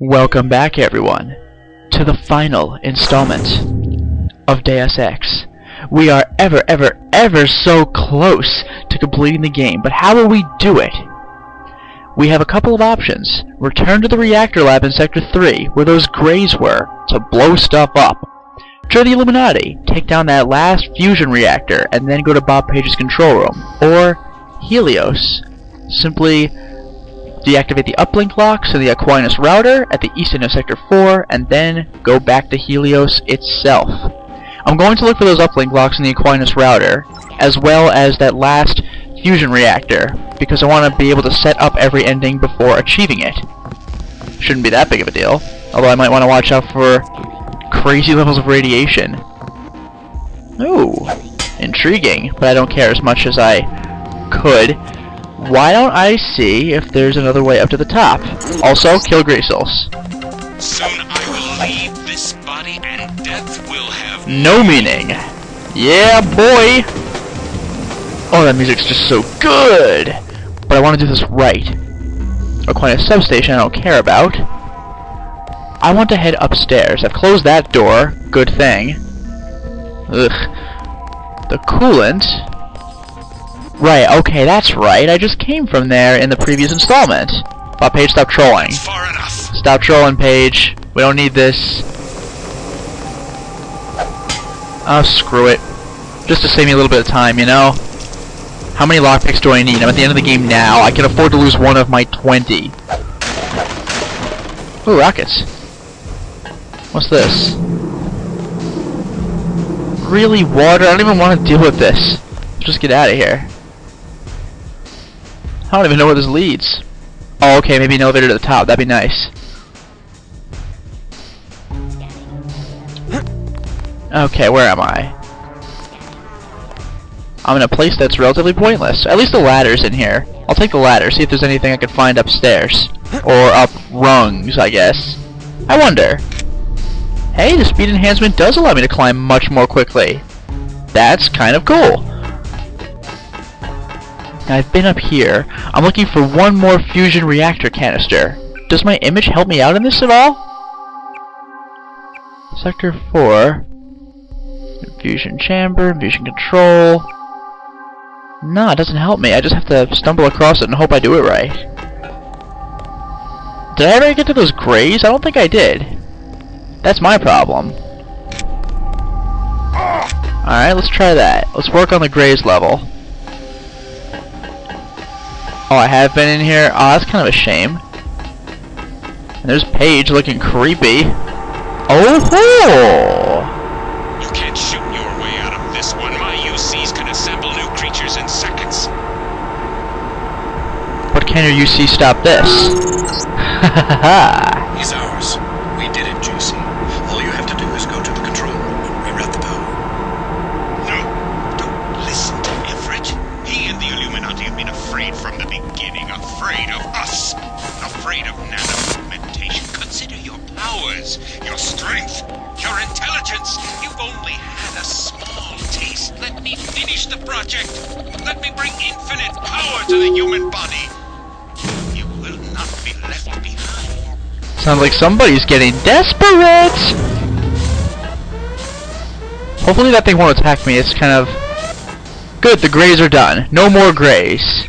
Welcome back, everyone, to the final installment of Deus Ex. We are ever so close to completing the game, but how will we do it? We have a couple of options. Return to the reactor lab in Sector 3, where those Greys were, to blow stuff up. Join the Illuminati, take down that last fusion reactor, and then go to Bob Page's control room. Or Helios. Simply deactivate the uplink locks in the Aquinas router at the east end of Sector 4, and then go back to Helios itself. I'm going to look for those uplink locks in the Aquinas router, as well as that last fusion reactor, because I want to be able to set up every ending before achieving it. Shouldn't be that big of a deal, although I might want to watch out for crazy levels of radiation. Ooh, intriguing, but I don't care as much as I could. Why don't I see if there's another way up to the top? Also, kill Greasels. Soon I will leave this body and death will have no meaning. Yeah, boy! Oh, that music's just so good! But I want to do this right. Aquinas substation I don't care about. I want to head upstairs. I've closed that door. Good thing. Ugh. The coolant... Right, okay, that's right. I just came from there in the previous installment. Bob Page, stop trolling. far enough. Stop trolling, Page. We don't need this. Oh, screw it. Just to save me a little bit of time, you know? How many lockpicks do I need? I'm at the end of the game now. I can afford to lose one of my 20. Ooh, rockets. What's this? Really, water? I don't even want to deal with this. Let's just get out of here. I don't even know where this leads. Oh, okay, maybe an elevator to the top. That'd be nice. Okay, where am I? I'm in a place that's relatively pointless. At least the ladder's in here. I'll take the ladder, see if there's anything I can find upstairs. Or up rungs, I guess. I wonder. Hey, the speed enhancement does allow me to climb much more quickly. That's kind of cool. Now, I've been up here. I'm looking for one more fusion reactor canister. Does my image help me out in this at all? Sector 4. Infusion chamber, infusion control. No, it doesn't help me. I just have to stumble across it and hope I do it right. Did I ever get to those Greys? I don't think I did. That's my problem. Alright, let's try that. Let's work on the Greys level. Oh, I have been in here? Oh, that's kind of a shame. And there's Paige looking creepy. Oh ho! You can't shoot your way out of this one. My UCs can assemble new creatures in seconds. But can your UC stop this? Ha He's ours. We did it, JC. All you have to do is go to the control room and reroute the power. No, don't listen to Everett. He and the Illuminati have been afraid from the beginning. Afraid of us. Afraid of nano-augmentation. Consider your powers, your strength, your intelligence. You've only had a small taste. Let me finish the project. Let me bring infinite power to the human body. You will not be left behind. Sounds like somebody's getting desperate! Hopefully that thing won't attack me. It's kind of... Good, the Greys are done. No more Greys.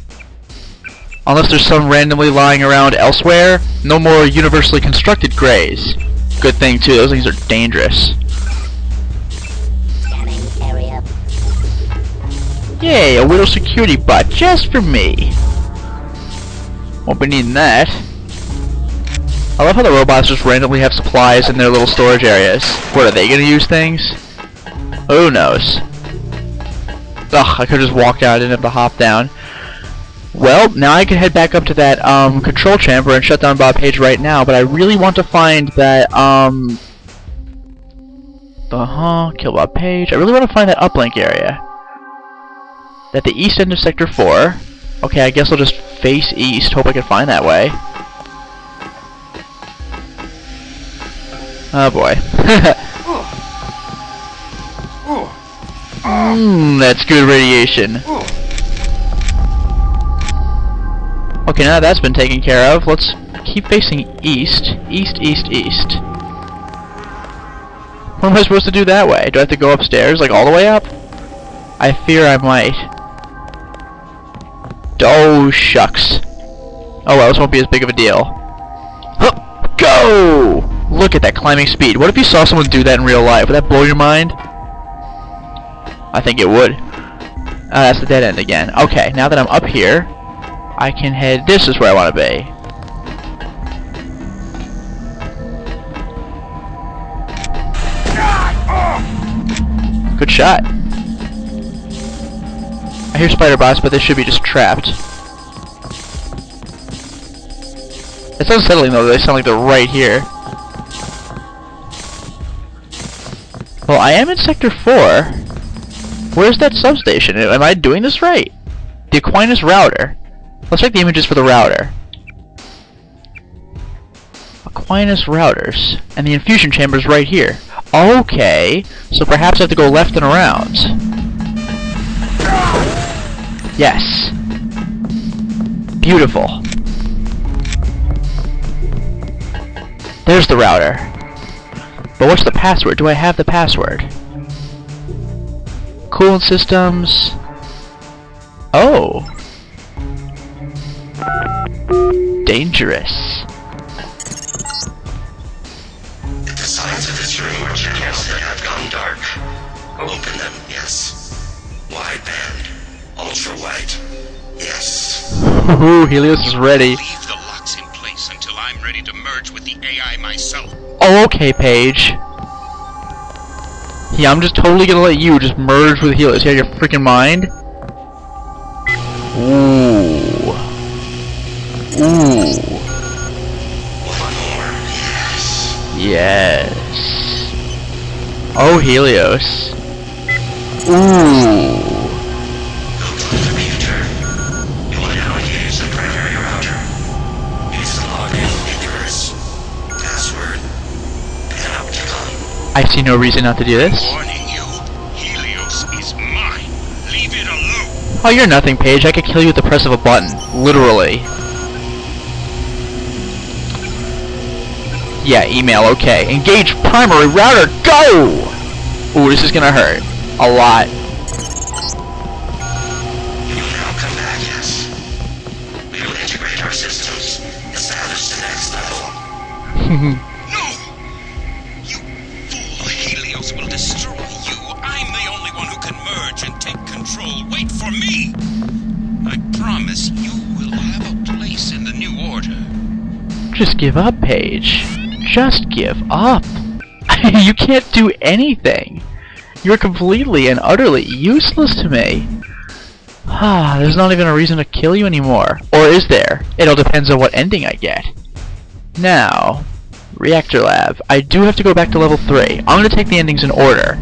Unless there's some randomly lying around elsewhere, no more universally constructed Greys. Good thing too, those things are dangerous. Yay, a Widow security bot just for me. Won't be needing that. I love how the robots just randomly have supplies in their little storage areas. What, are they gonna use things? Who knows? Ugh, I could've just walked out, I didn't have to hop down. Well, now I can head back up to that control chamber and shut down Bob Page right now, but I really want to find that kill Bob Page. I really want to find that uplink area. At the east end of Sector 4. Okay, I guess I'll just face east, hope I can find that way. Oh boy. That's good radiation. Okay, now that's been taken care of, let's keep facing east. East, east, east. What am I supposed to do that way? Do I have to go upstairs, like all the way up? I fear I might. Oh, shucks. Oh well, this won't be as big of a deal. Hup! Go! Look at that climbing speed. What if you saw someone do that in real life? Would that blow your mind? I think it would. That's the dead end again. Okay, now that I'm up here, I can head... This is where I want to be. Good shot. I hear spider bots, but they should be just trapped. It's unsettling though, they sound like they're right here. Well, I am in Sector 4. Where's that substation? Am I doing this right? The Aquinas router. Let's check the images for the router. Aquinas routers. And the infusion chamber's right here. Okay, so perhaps I have to go left and around. Yes. Beautiful. There's the router. But what's the password? Do I have the password? Coolant systems. Oh. Dangerous. The signs of this room are channels that have gone dark. Open them, yes. Wideband. Ultra-wide. Yes. Ooh, Helios is ready. Leave the locks in place until I'm ready to merge with the AI myself. Oh, okay, Paige. Yeah, I'm just totally gonna let you just merge with Helios. You out of your freaking mind? Ooh. Ooh. One more, yes. Yes. Oh, Helios. Ooh. Go to the computer. You will now engage the primary router. Use the login address, password, panopticon. I see no reason not to do this. Warning you, Helios is mine. Leave it alone. Oh, you're nothing, Paige. I could kill you with the press of a button. Literally. Yeah, email, okay. Engage primary router, go! Ooh, this is gonna hurt. A lot. You will now come back, yes. We will integrate our systems, establish the next level. No! You fool! Helios will destroy you. I'm the only one who can merge and take control. Wait for me! I promise you will have a place in the new order. Just give up, Paige. Just give up. You can't do anything. You're completely and utterly useless to me. There's not even a reason to kill you anymore. Or is there? It all depends on what ending I get. Now, Reactor Lab. I do have to go back to level 3. I'm going to take the endings in order.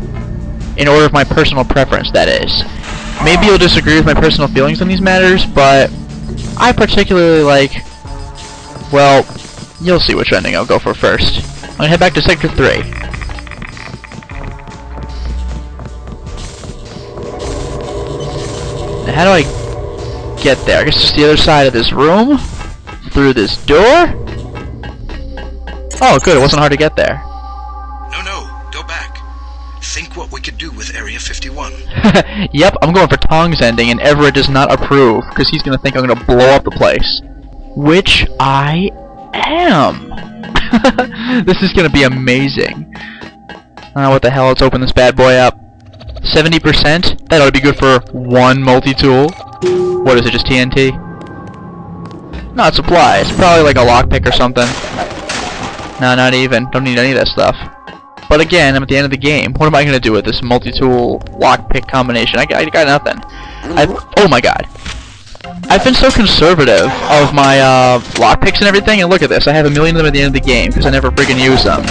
In order of my personal preference, that is. Maybe you'll disagree with my personal feelings on these matters, but I particularly like... Well, you'll see which ending I'll go for first. I'm going to head back to Sector 3. Now how do I get there? I guess just the other side of this room? Through this door? Oh, good, it wasn't hard to get there. No, go back. Think what we could do with Area 51. Yep, I'm going for Tong's ending, and Everett does not approve, because he's going to think I'm going to blow up the place. Which I am. This is going to be amazing. What the hell, let's open this bad boy up. 70%? That ought to be good for one multi-tool. What is it, just TNT? Not supplies, probably like a lockpick or something. No, not even. Don't need any of that stuff. But again, I'm at the end of the game. What am I going to do with this multi-tool lockpick combination? I got nothing. Oh my god. I've been so conservative of my lockpicks and everything, and look at this. I have a million of them at the end of the game, because I never friggin' use them.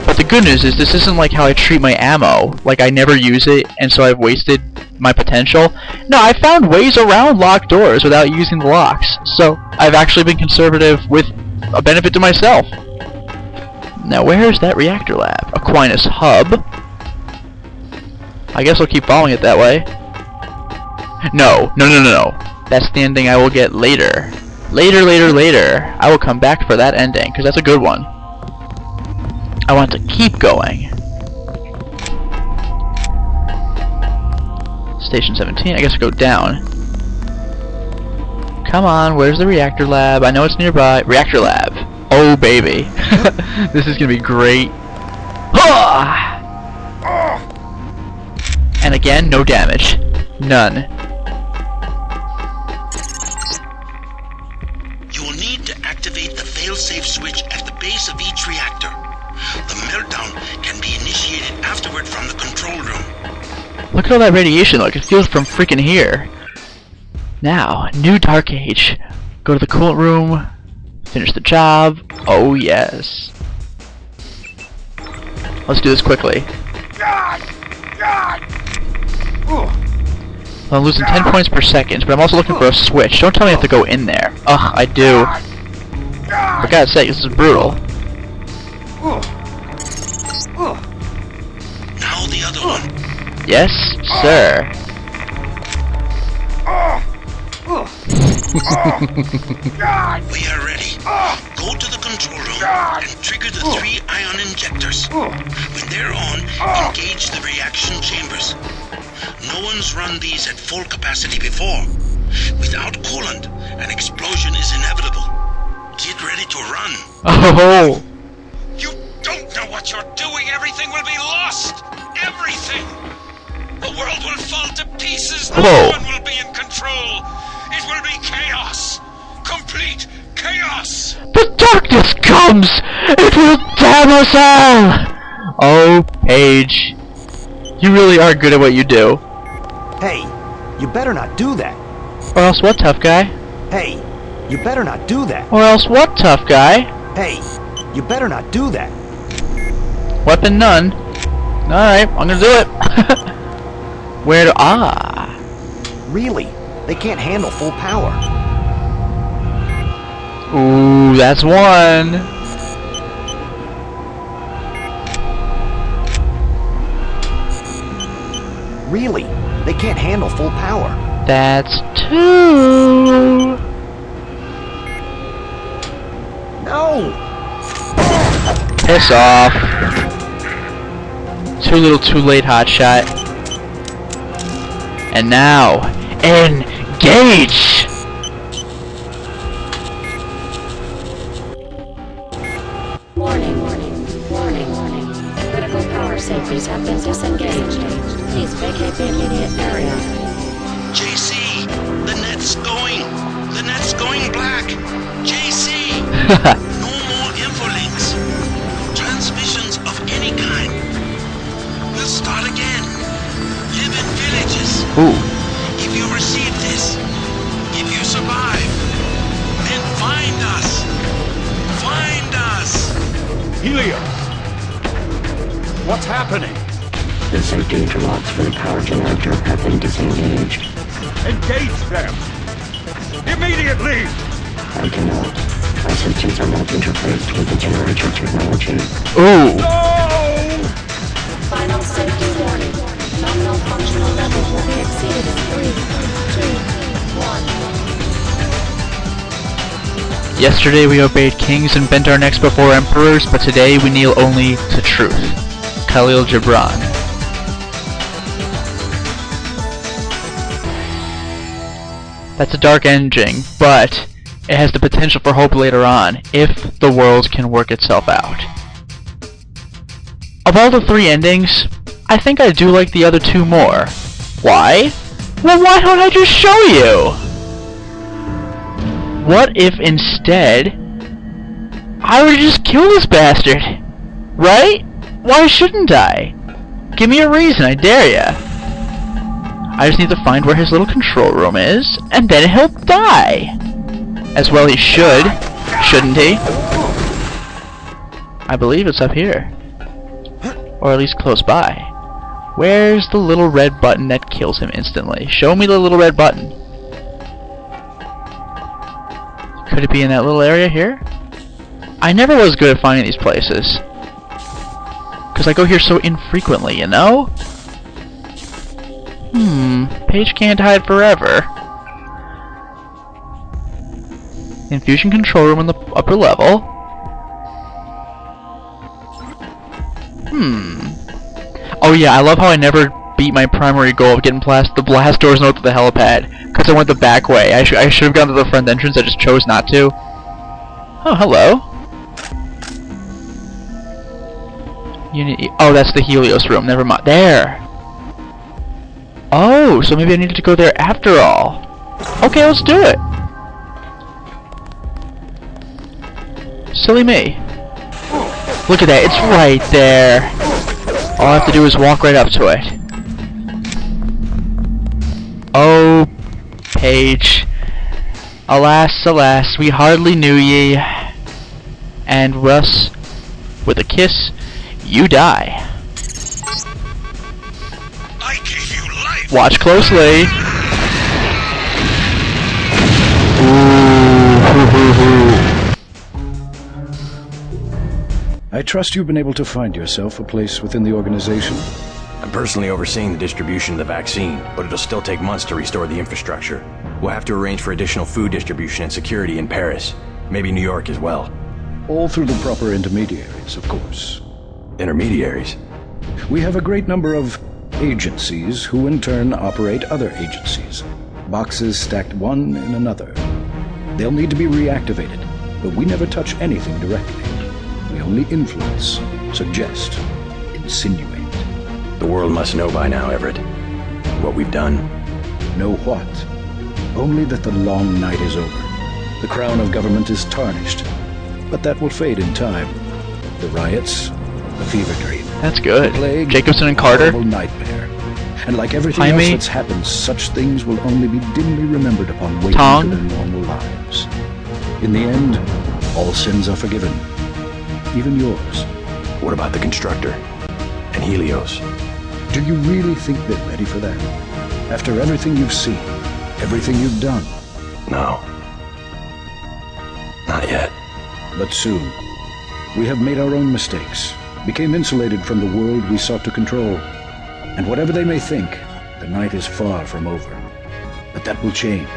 But the good news is, this isn't like how I treat my ammo. Like, I never use it, and so I've wasted my potential. No, I found ways around locked doors without using the locks. So, I've actually been conservative with a benefit to myself. Now, where is that reactor lab? Aquinas Hub. I guess I'll keep following it that way. No. That's the ending I will get later. Later. I will come back for that ending, because that's a good one. I want to keep going. Station 17, I guess I go down. Come on, where's the reactor lab? I know it's nearby. Reactor lab. Oh, baby. This is gonna be great. And again, no damage. None. You'll need to activate the failsafe switch at the base of each reactor. The meltdown can be initiated afterward from the control room. Look at all that radiation, look. It feels from freaking here. Now, new Dark Age. Go to the coolant room. Finish the job. Oh, yes. Let's do this quickly. I'm losing 10 points per second, but I'm also looking for a switch. Don't tell me I have to go in there. Ugh, I do. For God's sake, this is brutal. Now the other one. Yes, sir. We are ready. Go to the control room and trigger the 3 ion injectors. When they're on, engage the reaction chambers. No one's run these at full capacity before. Without coolant, an explosion is inevitable. Get ready to run. Oh. You don't know what you're doing. Everything will be lost. Everything. The world will fall to pieces. No Whoa. one will be in control. It will be chaos. Complete chaos. The darkness comes! It will damn us all! Oh, Paige. You really are good at what you do. Hey, you better not do that. Or else what, tough guy? Hey, you better not do that. Or else what, tough guy? Hey, you better not do that. Weapon none. Alright, I'm gonna do it. Where do... Ah. Really? They can't handle full power. Ooh, that's one. Really? They can't handle full power. That's two. No! Piss off. Too little, too late, hotshot. And now, engage! Warning. Critical power safeties have been disengaged. Please vacate the immediate area. JC, the net's going. The net's going black. JC, no more infolinks. Transmissions of any kind. We'll start again. Live in villages. Ooh. If you receive this, if you survive, then find us. Find us. Helios! What's happening? The safety interlocks for the power generator have been disengaged. Engage them! Immediately! I cannot. My systems are not interfaced with the generator technology. Ooh. No! Final safety warning. Nominal functional levels will be exceeded in 3, 2, 1. Yesterday we obeyed kings and bent our necks before emperors, but today we kneel only to truth. Khalil Gibran. That's a dark ending, but it has the potential for hope later on, if the world can work itself out. Of all the 3 endings, I think I do like the other 2 more. Why? Well, why don't I just show you? What if instead I were to just kill this bastard? Right? Why shouldn't I? Give me a reason, I dare ya. I just need to find where his little control room is, and then he'll die. As well he should, shouldn't he? I believe it's up here. Or at least close by. Where's the little red button that kills him instantly? Show me the little red button. Could it be in that little area here? I never was good at finding these places. Because I go here so infrequently, you know? Paige can't hide forever. Infusion control room on the upper level. Oh yeah, I love how I never beat my primary goal of getting past the blast doors north of the helipad, because I went the back way. I should have gone to the front entrance, I just chose not to. Oh, hello. Oh, that's the Helios room, never mind. There! Oh, so maybe I needed to go there after all. Okay, let's do it! Silly me. Look at that, it's right there. All I have to do is walk right up to it. Oh, Paige. Alas, alas, we hardly knew ye. And thus, with a kiss, you die. I gave you life! Watch closely. Ooh, hoo, hoo, hoo. I trust you've been able to find yourself a place within the organization. I'm personally overseeing the distribution of the vaccine, but it'll still take months to restore the infrastructure. We'll have to arrange for additional food distribution and security in Paris. Maybe New York as well. All through the proper intermediaries, of course. Intermediaries? We have a great number of agencies who in turn operate other agencies. Boxes stacked one in another. They'll need to be reactivated, but we never touch anything directly. We only influence, suggest, insinuate. The world must know by now, Everett, what we've done. Know what? Only that the long night is over. The crown of government is tarnished, but that will fade in time. The riots, the fever dream. That's good. The plague, Jacobson and a Carter. horrible nightmare. And like everything else that's happened, such things will only be dimly remembered upon waking to their normal lives. In the end, all sins are forgiven. Even yours. What about the constructor? And Helios? Do you really think they're ready for that? After everything you've seen, everything you've done? No. Not yet. But soon. We have made our own mistakes, became insulated from the world we sought to control. And whatever they may think, the night is far from over. But that will change.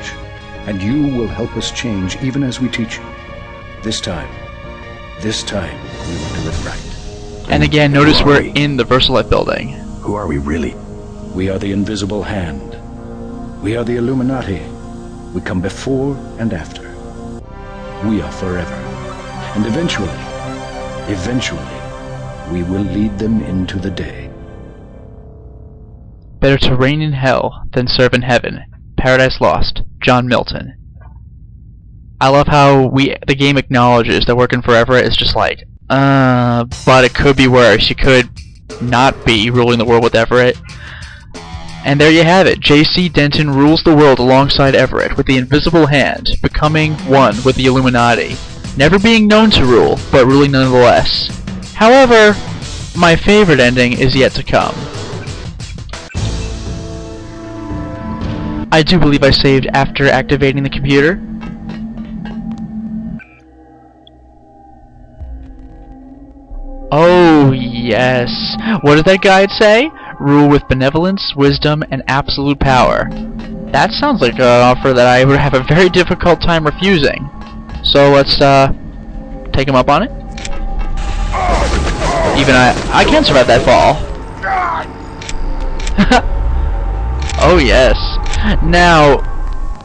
And you will help us change even as we teach you. This time we will do it right. And again, notice we're in the Versalife building. Who are we really? We are the invisible hand. We are the Illuminati. We come before and after. We are forever. And eventually, we will lead them into the day. Better to reign in hell than serve in heaven. Paradise Lost, John Milton. I love how the game acknowledges that working forever is just like, but it could be worse. You could not be ruling the world with Everett. And there you have it. J.C. Denton rules the world alongside Everett with the invisible hand, becoming one with the Illuminati. Never being known to rule, but ruling nonetheless. However, my favorite ending is yet to come. I do believe I saved after activating the computer. Oh, yes. What did that guide say? Rule with benevolence, wisdom, and absolute power. That sounds like an offer that I would have a very difficult time refusing. So let's, take him up on it. Even I can't survive that fall. Oh, yes. Now,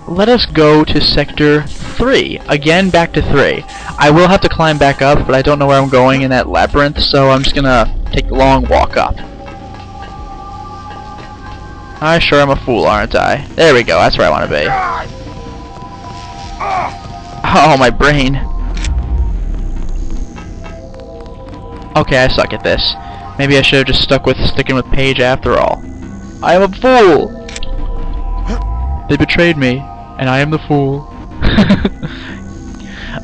let us go to Sector 3. Again, back to 3. I will have to climb back up, but I don't know where I'm going in that labyrinth, so I'm just gonna take a long walk up. I sure am a fool, aren't I? There we go, that's where I want to be. Oh, my brain. Okay, I suck at this. Maybe I should have just sticking with Paige after all. I am a fool! They betrayed me, and I am the fool.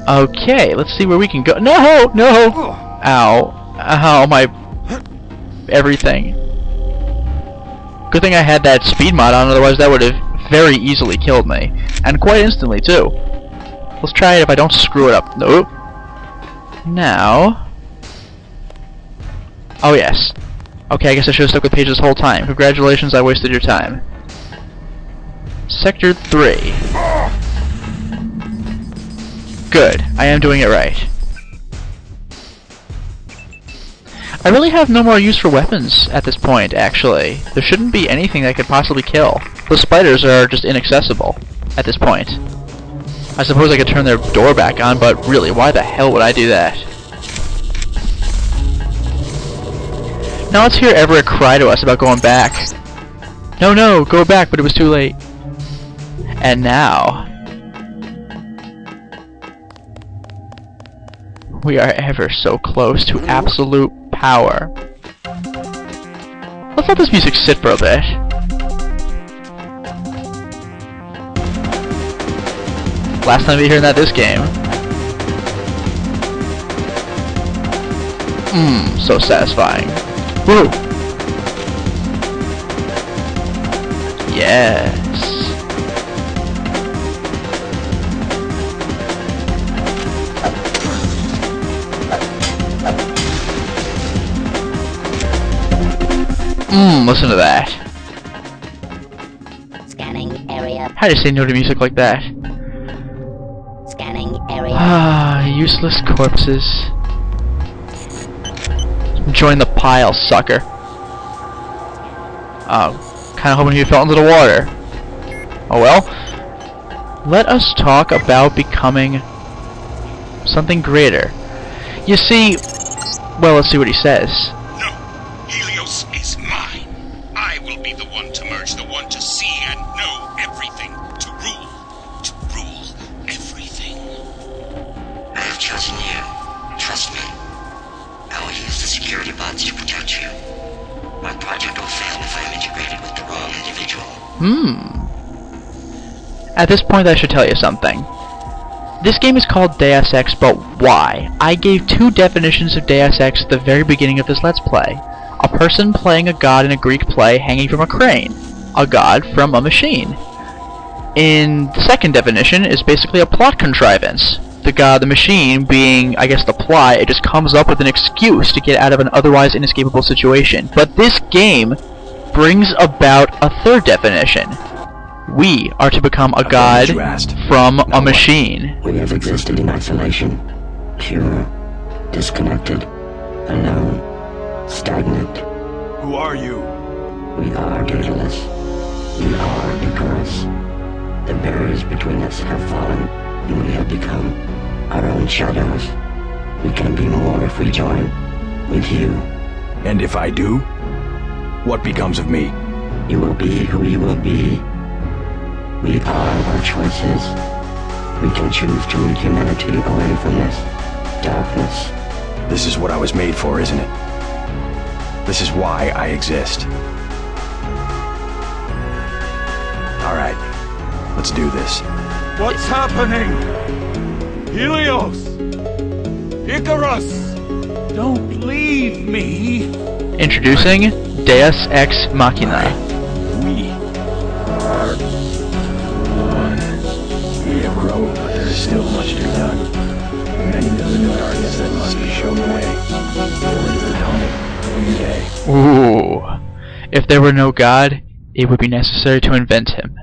Okay, let's see where we can go. No! No! Ow. Ow, my... everything. Good thing I had that speed mod on, otherwise that would have very easily killed me. And quite instantly, too. Let's try it if I don't screw it up. Nope. Now... oh, yes. Okay, I guess I should have stuck with Paige this whole time. Congratulations, I wasted your time. Sector 3. Good. I am doing it right. I really have no more use for weapons at this point, actually. There shouldn't be anything that could possibly kill. The spiders are just inaccessible at this point. I suppose I could turn their door back on, but really, why the hell would I do that? Now let's hear Everett cry to us about going back. No, no, go back, but it was too late. And now... we are ever so close to absolute power. Let's let this music sit for a bit. Last time we heard that this game. So satisfying. Woo! Yes. Listen to that. Scanning area. How do you say no to music like that? Scanning area. Ah, useless corpses. Join the pile, sucker. Oh, kinda hoping you fell into the water. Oh well. Let us talk about becoming something greater. You see, well, let's see what he says. No, Helios is mine. I will be the one to merge, the one to see and know everything, to rule everything. I have chosen you. Trust me. I will use the security bots to protect you. My project will fail if I am integrated with the wrong individual. At this point I should tell you something. This game is called Deus Ex, but why? I gave 2 definitions of Deus Ex at the very beginning of this Let's Play. A person playing a god in a Greek play hanging from a crane. A god from a machine. In the second definition is basically a plot contrivance. The god, the machine, being, I guess, the plot, it just comes up with an excuse to get out of an otherwise inescapable situation. But this game brings about a third definition. We are to become a god from a machine. We have existed in isolation, pure, disconnected, alone, stagnant. Who are you? We are dataless. We are Icarus. The barriers between us have fallen, and we have become our own shadows. We can be more if we join with you. And if I do, what becomes of me? You will be who you will be. We are our choices. We can choose to lead humanity away from this darkness. This is what I was made for, isn't it? This is why I exist. Alright, let's do this. What's happening? Helios! Icarus! Don't leave me! Introducing Deus Ex Machina. We are one. We have grown, but there is still much to be done. Many of the darkness that must be shown away. There is the coming every day. Ooh. If there were no God, it would be necessary to invent him.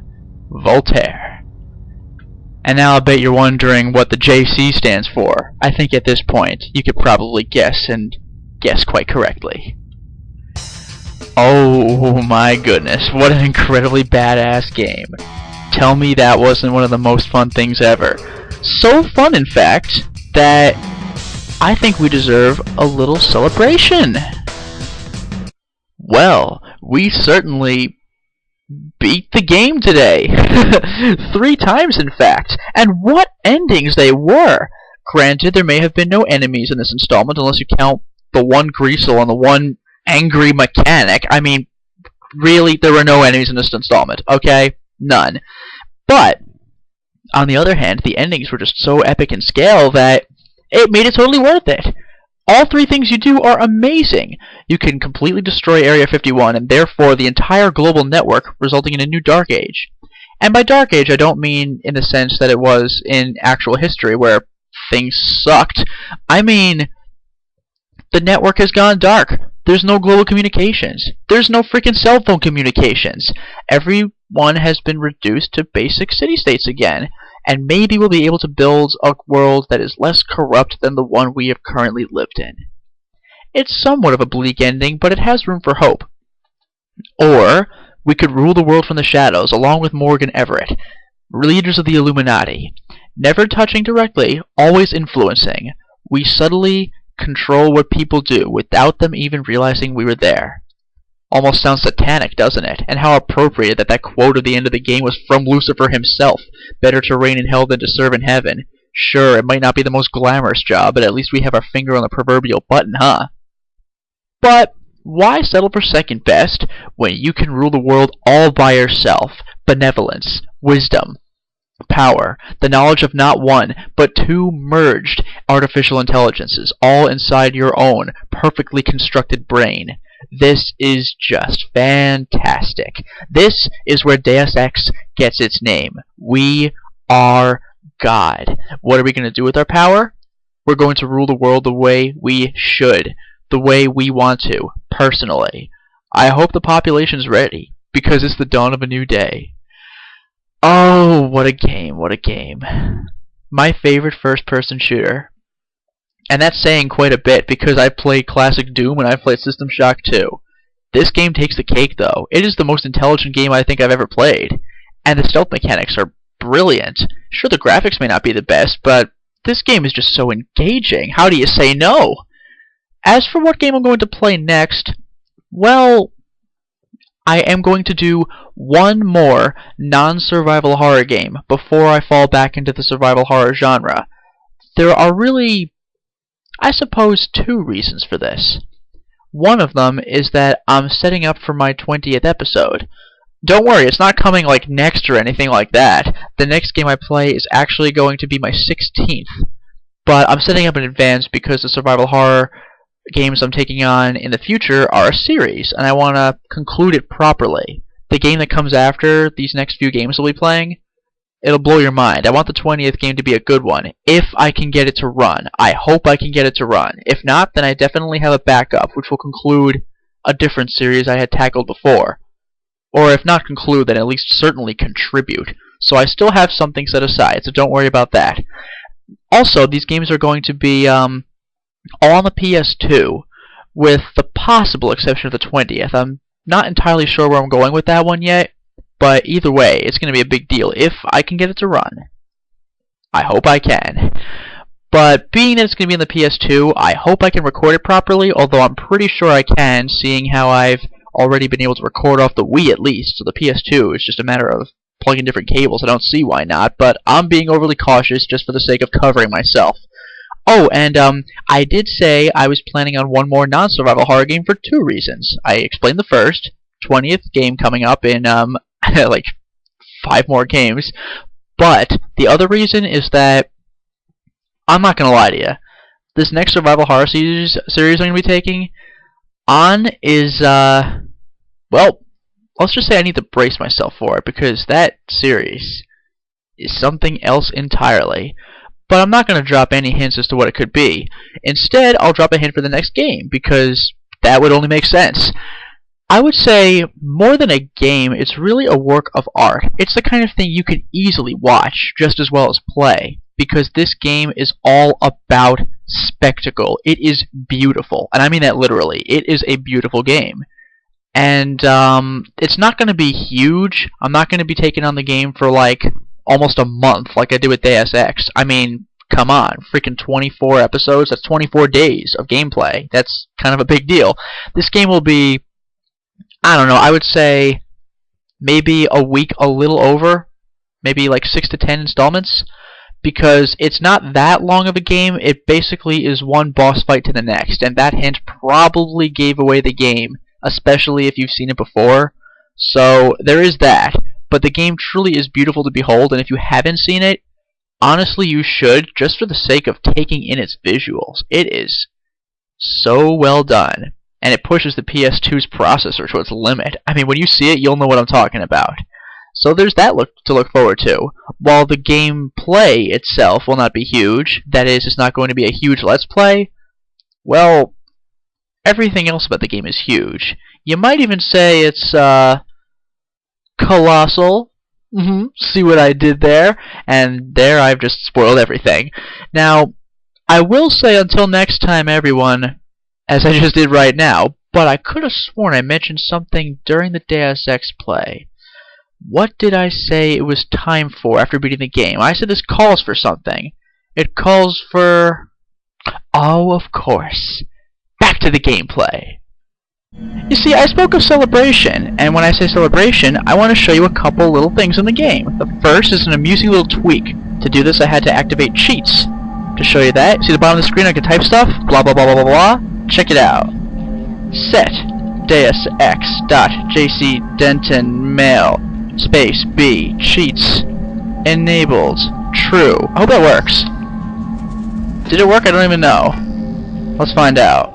Voltaire. And now I bet you're wondering what the JC stands for. I think at this point, you could probably guess, and guess quite correctly. Oh my goodness, what an incredibly badass game. Tell me that wasn't one of the most fun things ever. So fun, in fact, that I think we deserve a little celebration. Well, we certainly beat the game today. 3 times, in fact. And what endings they were! Granted, there may have been no enemies in this installment, unless you count the one Greasel and the one angry mechanic. I mean, really, there were no enemies in this installment, okay? None. But, on the other hand, the endings were just so epic in scale that it made it totally worth it. All 3 things you do are amazing. You can completely destroy Area 51 and therefore the entire global network, resulting in a new Dark Age. And by Dark Age, I don't mean in the sense that it was in actual history where things sucked. I mean, the network has gone dark. There's no global communications. There's no freaking cell phone communications. Everyone has been reduced to basic city-states again. and maybe we'll be able to build a world that is less corrupt than the one we have currently lived in. It's somewhat of a bleak ending, but it has room for hope. Or we could rule the world from the shadows, along with Morgan Everett, leaders of the Illuminati. Never touching directly, always influencing. We subtly control what people do, without them even realizing we were there. Almost sounds satanic, doesn't it? And how appropriate that quote at the end of the game was from Lucifer himself. Better to reign in hell than to serve in heaven. Sure, it might not be the most glamorous job, but at least we have our finger on the proverbial button, huh? But why settle for second best when you can rule the world all by yourself? Benevolence, wisdom, power, the knowledge of not one, but two merged artificial intelligences, all inside your own perfectly constructed brain. This is just fantastic. This is where Deus Ex gets its name. We are God. What are we going to do with our power? We're going to rule the world the way we should, the way we want to, personally. I hope the population's ready, because it's the dawn of a new day. Oh, what a game, what a game. My favorite first-person shooter. And that's saying quite a bit, because I played classic Doom and I played System Shock 2. This game takes the cake, though. It is the most intelligent game I think I've ever played. And the stealth mechanics are brilliant. Sure, the graphics may not be the best, but this game is just so engaging. How do you say no? As for what game I'm going to play next, well, I am going to do one more non-survival horror game before I fall back into the survival horror genre. There are really, I suppose, two reasons for this. One of them is that I'm setting up for my 20th episode. Don't worry, it's not coming like next or anything like that. The next game I play is actually going to be my 16th. But I'm setting up in advance because the survival horror games I'm taking on in the future are a series, and I want to conclude it properly. The game that comes after these next few games we'll be playing, it'll blow your mind. I want the 20th game to be a good one, if I can get it to run. I hope I can get it to run. If not, then I definitely have a backup, which will conclude a different series I had tackled before. Or if not conclude, then at least certainly contribute. So I still have something set aside, so don't worry about that. Also, these games are going to be all on the PS2, with the possible exception of the 20th. I'm not entirely sure where I'm going with that one yet, but either way, it's going to be a big deal if I can get it to run. I hope I can. But being that it's going to be on the PS2, I hope I can record it properly, although I'm pretty sure I can, seeing how I've already been able to record off the Wii at least, so the PS2 is just a matter of plugging different cables. I don't see why not, but I'm being overly cautious just for the sake of covering myself. Oh, and I did say I was planning on one more non-survival horror game for two reasons. I explained the first, 20th game coming up in like 5 more games, but the other reason is that I'm not gonna lie to you. This next survival horror series I'm gonna be taking on is well, let's just say I need to brace myself for it, because that series is something else entirely. But I'm not going to drop any hints as to what it could be. Instead, I'll drop a hint for the next game, because that would only make sense. I would say, more than a game, it's really a work of art. It's the kind of thing you can easily watch, just as well as play, because this game is all about spectacle. It is beautiful, and I mean that literally. It is a beautiful game. And it's not going to be huge. I'm not going to be taking on the game for like almost a month like I did with Deus Ex. I mean, come on, freaking 24 episodes, that's 24 days of gameplay. That's kind of a big deal. This game will be, I don't know, I would say maybe a week, a little over, maybe like 6 to 10 installments, because it's not that long of a game. It basically is one boss fight to the next, and that hint probably gave away the game, especially if you've seen it before. So there is that. But the game truly is beautiful to behold, and if you haven't seen it, honestly you should, just for the sake of taking in its visuals. It is so well done, and it pushes the PS2's processor to its limit. I mean, when you see it, you'll know what I'm talking about. So there's that to look forward to. While the gameplay itself will not be huge, that is, it's not going to be a huge Let's Play, well, everything else about the game is huge. You might even say it's, colossal, See what I did there? And there I've just spoiled everything. Now, I will say until next time, everyone, as I just did right now, but I could have sworn I mentioned something during the Deus Ex play. What did I say it was time for after beating the game? I said this calls for something. It calls for... Oh, of course. Back to the gameplay. You see, I spoke of celebration, and when I say celebration, I want to show you a couple little things in the game. The first is an amusing little tweak. To do this, I had to activate cheats. To show you that, see the bottom of the screen I can type stuff? Blah blah blah blah blah blah. Check it out. Set Deus Ex .jc Denton mail space B cheats enabled true. I hope that works. Did it work? I don't even know. Let's find out.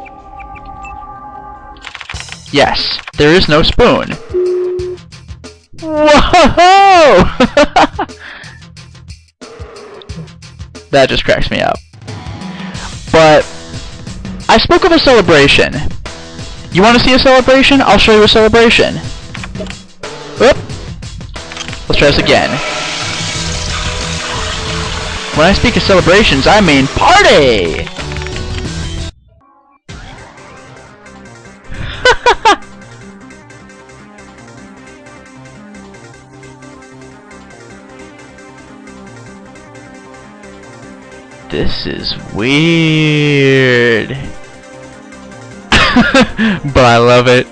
Yes, there is no spoon. Whoa! That just cracks me up. But I spoke of a celebration. You want to see a celebration? I'll show you a celebration. Whoop. Let's try this again. When I speak of celebrations, I mean party! This is weird. But I love it.